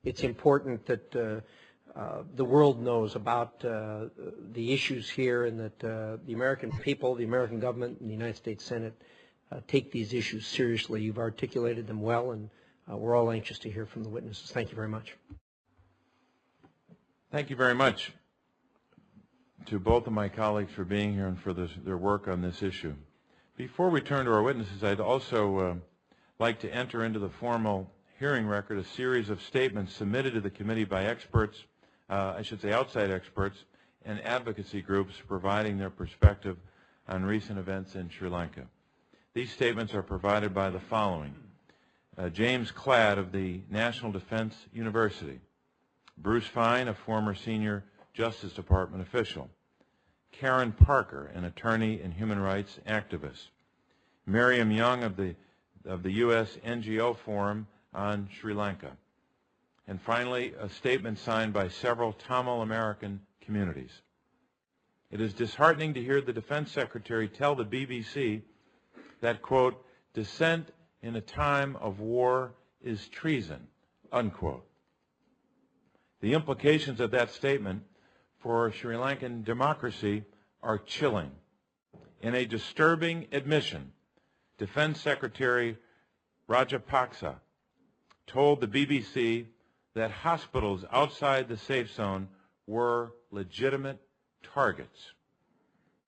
it's important that the world knows about the issues here, and that the American people, the American government, and the United States Senate take these issues seriously. You've articulated them well, and we're all anxious to hear from the witnesses. Thank you very much. Thank you very much to both of my colleagues for being here and for their work on this issue. Before we turn to our witnesses, I'd also like to enter into the formal hearing record a series of statements submitted to the committee by experts, I should say outside experts, and advocacy groups providing their perspective on recent events in Sri Lanka. These statements are provided by the following: James Clade of the National Defense University, Bruce Fein, a former senior Justice Department official, Karen Parker, an attorney and human rights activist, Mirium Young of the U.S. NGO Forum on Sri Lanka, and finally a statement signed by several Tamil American communities. It is disheartening to hear the Defense Secretary tell the BBC that, quote, dissent in a time of war is treason, unquote. The implications of that statement for Sri Lankan democracy are chilling. In a disturbing admission, Defense Secretary Rajapaksa told the BBC that hospitals outside the safe zone were legitimate targets.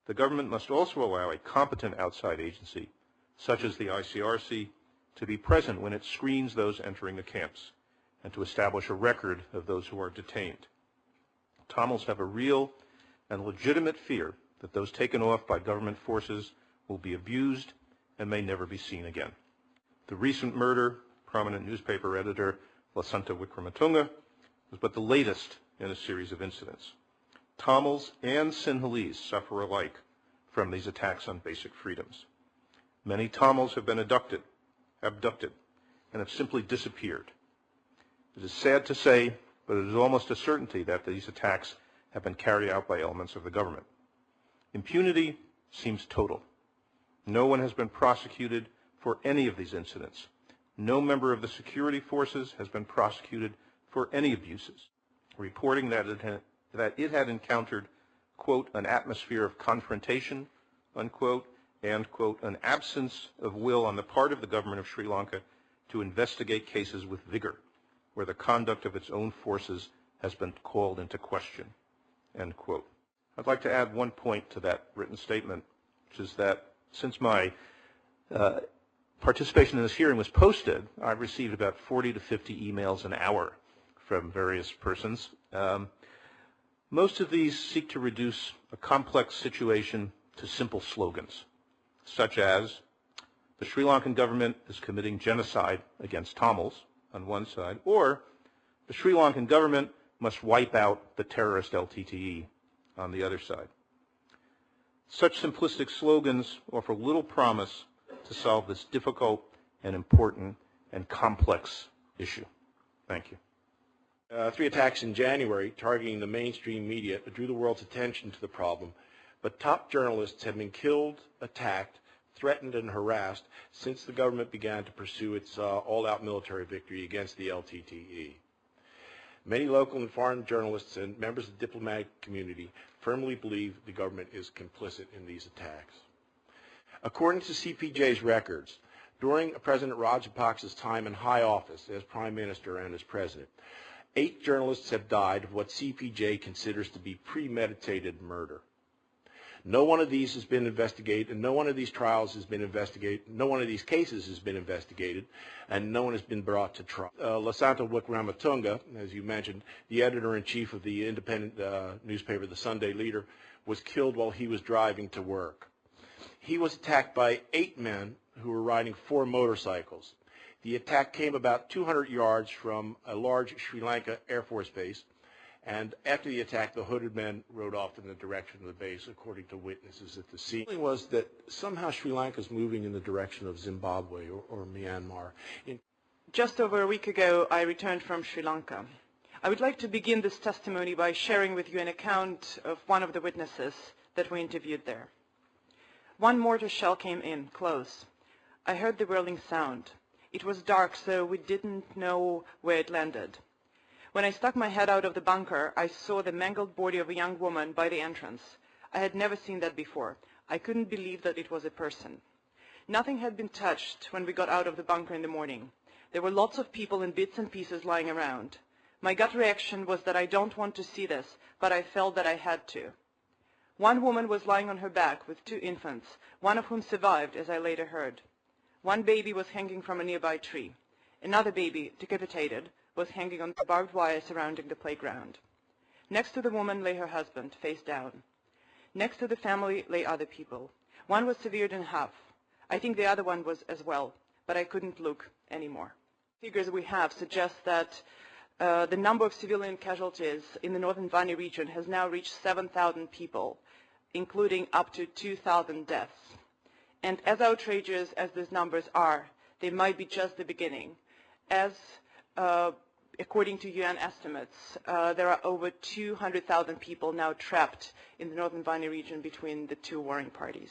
The government must also allow a competent outside agency, such as the ICRC, to be present when it screens those entering the camps, and to establish a record of those who are detained. Tamils have a real and legitimate fear that those taken off by government forces will be abused and may never be seen again. The recent murder, prominent newspaper editor Lasanta Wickrematunge, was but the latest in a series of incidents. Tamils and Sinhalese suffer alike from these attacks on basic freedoms. Many Tamils have been abducted, and have simply disappeared. It is sad to say, but it is almost a certainty that these attacks have been carried out by elements of the government. Impunity seems total. No one has been prosecuted for any of these incidents. No member of the security forces has been prosecuted for any abuses, reporting that it had encountered, quote, an atmosphere of confrontation, unquote, and, quote, an absence of will on the part of the government of Sri Lanka to investigate cases with vigor, where the conduct of its own forces has been called into question, end quote. I'd like to add one point to that written statement, which is that since my participation in this hearing was posted, I've received about 40 to 50 emails an hour from various persons. Most of these seek to reduce a complex situation to simple slogans, such as the Sri Lankan government is committing genocide against Tamils on one side, or the Sri Lankan government must wipe out the terrorist LTTE on the other side. Such simplistic slogans offer little promise to solve this difficult and important and complex issue. Thank you. 3 attacks in January targeting the mainstream media drew the world's attention to the problem, but top journalists have been killed, attacked, threatened, and harassed since the government began to pursue its all-out military victory against the LTTE. Many local and foreign journalists and members of the diplomatic community firmly believe the government is complicit in these attacks. According to CPJ's records, during President Rajapaksa's time in high office as Prime Minister and as President, 8 journalists have died of what CPJ considers to be premeditated murder. No one of these has been investigated, and no one of these trials has been investigated, no one of these cases has been investigated, and no one has been brought to trial. Lasanta Wickrematunge, as you mentioned, the editor-in-chief of the independent newspaper, The Sunday Leader, was killed while he was driving to work. He was attacked by 8 men who were riding 4 motorcycles. The attack came about 200 yards from a large Sri Lanka Air Force base, and after the attack, the hooded men rode off in the direction of the base, according to witnesses at the scene. The feeling was that somehow Sri Lanka is moving in the direction of Zimbabwe or Myanmar. Just over a week ago, I returned from Sri Lanka. I would like to begin this testimony by sharing with you an account of one of the witnesses that we interviewed there. One mortar shell came in close. I heard the whirling sound. It was dark, so we didn't know where it landed. When I stuck my head out of the bunker, I saw the mangled body of a young woman by the entrance. I had never seen that before. I couldn't believe that it was a person. Nothing had been touched when we got out of the bunker in the morning. There were lots of people in bits and pieces lying around. My gut reaction was that I don't want to see this, but I felt that I had to. One woman was lying on her back with 2 infants, one of whom survived, as I later heard. One baby was hanging from a nearby tree. Another baby, decapitated, was hanging on the barbed wire surrounding the playground. Next to the woman lay her husband, face down. Next to the family lay other people. One was severed in half. I think the other one was as well, but I couldn't look anymore. Figures we have suggest that the number of civilian casualties in the Northern Vani region has now reached 7,000 people, including up to 2,000 deaths. And as outrageous as these numbers are, they might be just the beginning. As according to UN estimates, there are over 200,000 people now trapped in the Northern Vani region between the 2 warring parties.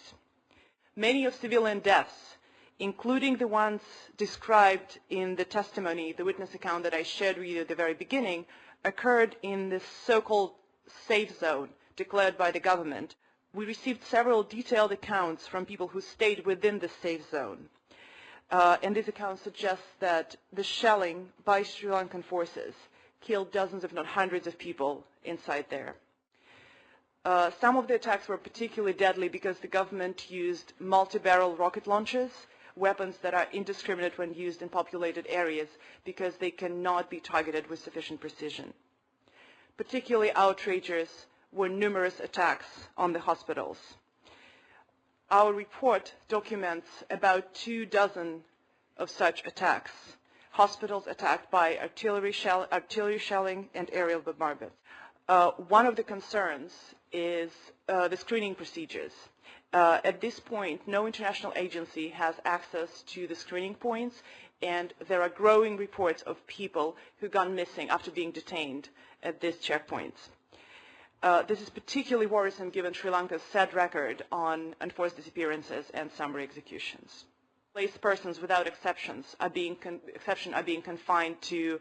Many of civilian deaths, including the ones described in the testimony, the witness account that I shared with you at the very beginning, occurred in this so-called safe zone declared by the government. We received several detailed accounts from people who stayed within the safe zone. And these accounts suggest that the shelling by Sri Lankan forces killed dozens, if not hundreds, of people inside there. Some of the attacks were particularly deadly because the government used multi-barrel rocket launchers, weapons that are indiscriminate when used in populated areas because they cannot be targeted with sufficient precision. Particularly outrageous were numerous attacks on the hospitals. Our report documents about 24 of such attacks, hospitals attacked by artillery shelling and aerial bombardment. One of the concerns is the screening procedures. At this point, no international agency has access to the screening points, and there are growing reports of people who gone missing after being detained at these checkpoints. This is particularly worrisome given Sri Lanka's sad record on enforced disappearances and summary executions. Displaced persons without exception are being confined to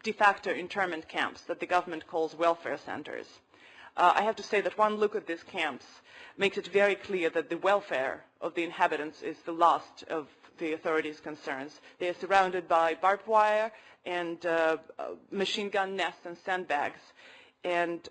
de facto internment camps that the government calls welfare centers. I have to say that one look at these camps makes it very clear that the welfare of the inhabitants is the last of the authorities' concerns. They are surrounded by barbed wire and machine gun nests and sandbags, and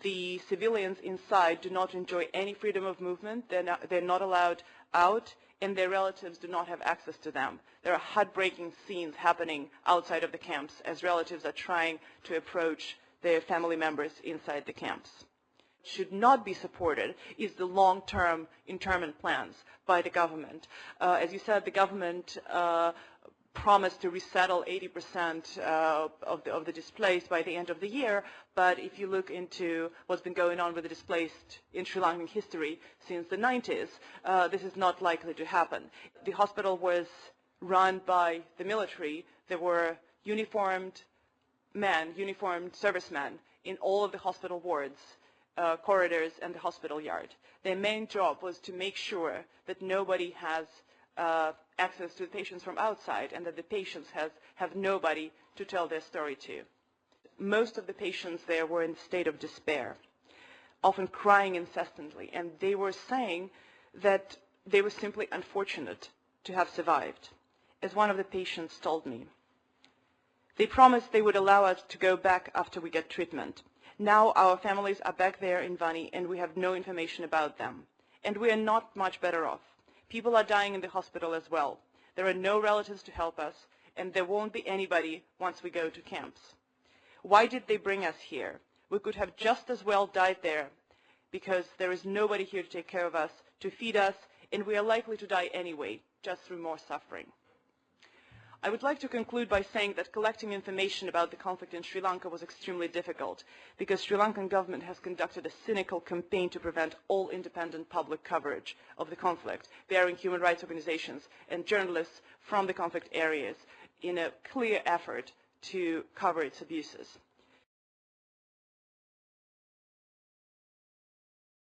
the civilians inside do not enjoy any freedom of movement. They're not allowed out, and their relatives do not have access to them. There are heartbreaking scenes happening outside of the camps as relatives are trying to approach their family members inside the camps. What should not be supported is the long-term internment plans by the government. As you said, the government promised to resettle 80% of the displaced by the end of the year, but if you look into what's been going on with the displaced in Sri Lankan history since the 90s, this is not likely to happen. The hospital was run by the military. There were uniformed servicemen in all of the hospital wards, corridors, and the hospital yard. Their main job was to make sure that nobody has access to the patients from outside and that the patients have nobody to tell their story to. Most of the patients there were in a state of despair, often crying incessantly, and they were saying that they were simply unfortunate to have survived. As one of the patients told me, they promised they would allow us to go back after we get treatment. Now our families are back there in Vani and we have no information about them. And we are not much better off. People are dying in the hospital as well. There are no relatives to help us, and there won't be anybody once we go to camps. Why did they bring us here? We could have just as well died there because there is nobody here to take care of us, to feed us, and we are likely to die anyway, just through more suffering. I would like to conclude by saying that collecting information about the conflict in Sri Lanka was extremely difficult because Sri Lankan government has conducted a cynical campaign to prevent all independent public coverage of the conflict, bearing human rights organizations and journalists from the conflict areas in a clear effort to cover its abuses.